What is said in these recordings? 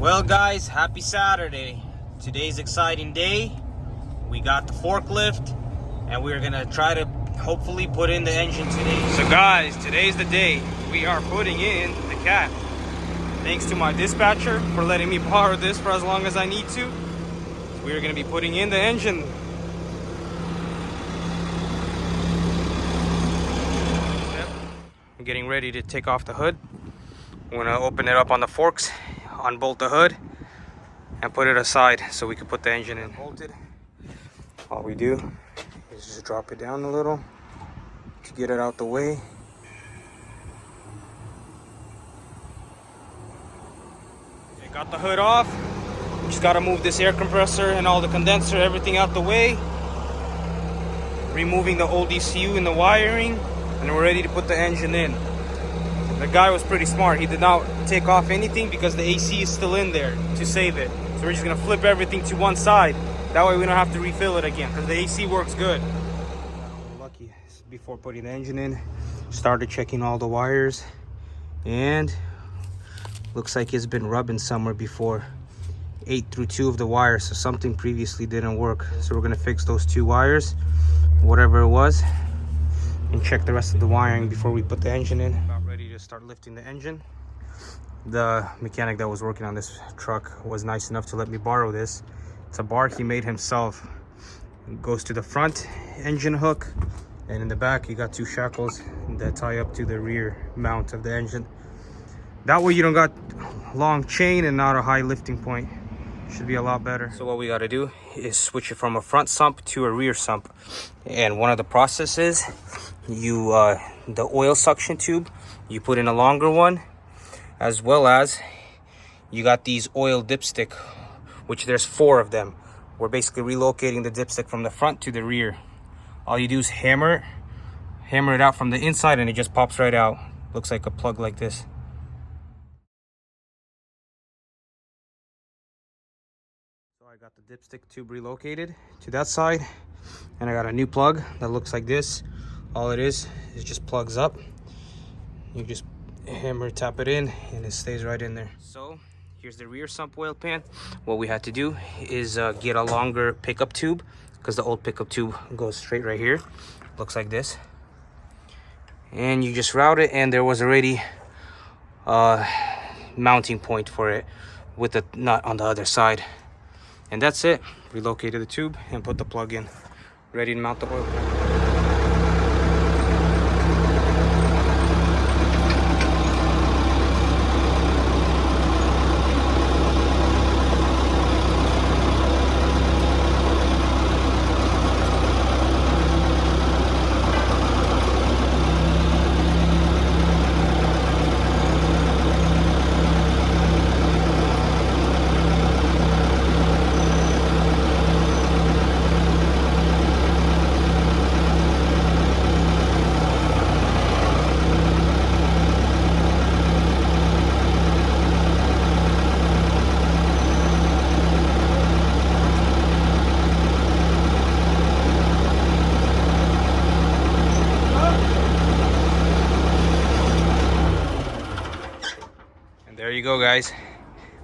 Well guys, happy Saturday. Today's exciting day. We got the forklift and we're gonna try to hopefully put in the engine today. So guys, today's the day. We are putting in the cat. Thanks to my dispatcher for letting me borrow this for as long as I need to. We're gonna be putting in the engine. I'm getting ready to take off the hood. I'm gonna open it up on the forks, unbolt the hood, and put it aside so we can put the engine in. Bolted. All we do is just drop it down a little to get it out the way. Okay, got the hood off. Just gotta move this air compressor and all the condenser, everything out the way. Removing the old ECU and the wiring, and we're ready to put the engine in. The guy was pretty smart. He did not take off anything because the AC is still in there to save it. So we're just gonna flip everything to one side. That way we don't have to refill it again because the AC works good. Lucky, before putting the engine in, started checking all the wires, and looks like it's been rubbing somewhere before. 8 through 2 of the wires, so something previously didn't work. So we're gonna fix those 2 wires, whatever it was, and check the rest of the wiring before we put the engine in. About ready to start lifting the engine. The mechanic that was working on this truck was nice enough to let me borrow this. It's a bar he made himself. It goes to the front engine hook, and in the back you got 2 shackles that tie up to the rear mount of the engine. That way you don't got long chain and not a high lifting point. Should be a lot better. So what we got to do is switch it from a front sump to a rear sump. And one of the processes, you the oil suction tube, you put in a longer one, as well as you got these oil dipstick, which there's 4 of them. We're basically relocating the dipstick from the front to the rear. All you do is hammer it out from the inside, and it just pops right out. Looks like a plug like this. I got the dipstick tube relocated to that side, and I got a new plug that looks like this. All it is just plugs up. You just tap it in, and it stays right in there. So here's the rear sump oil pan. What we had to do is get a longer pickup tube, because the old pickup tube goes straight right here. Looks like this. And you just route it, and there was already a mounting point for it with the nut on the other side. And that's it. Relocated the tube and put the plug in. Ready to mount the oil pan. There you go, guys.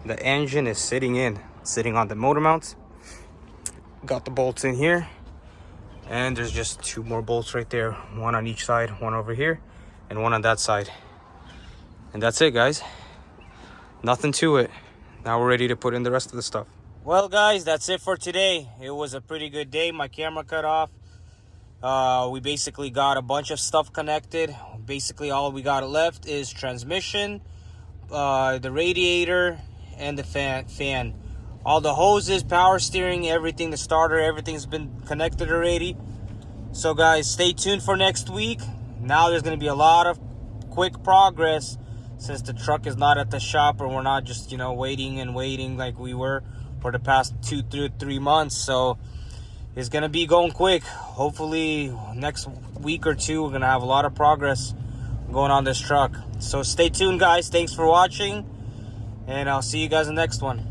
The engine is sitting on the motor mounts. Got the bolts in here, and there's just 2 more bolts right there, one on each side, one over here and one on that side. And that's it, guys. Nothing to it. Now we're ready to put in the rest of the stuff. Well guys, that's it for today. It was a pretty good day. My camera cut off. We basically got a bunch of stuff connected. Basically all we got left is transmission, the radiator, and the fan. All the hoses, power steering, everything, the starter, everything's been connected already. So guys, stay tuned for next week. Now there's going to be a lot of quick progress, since the truck is not at the shop, or we're not just, waiting like we were for the past 2 to 3 months. So it's going to be going quick. Hopefully next week or 2 we're going to have a lot of progress going on this truck. So stay tuned, guys. Thanks for watching, and I'll see you guys in the next one.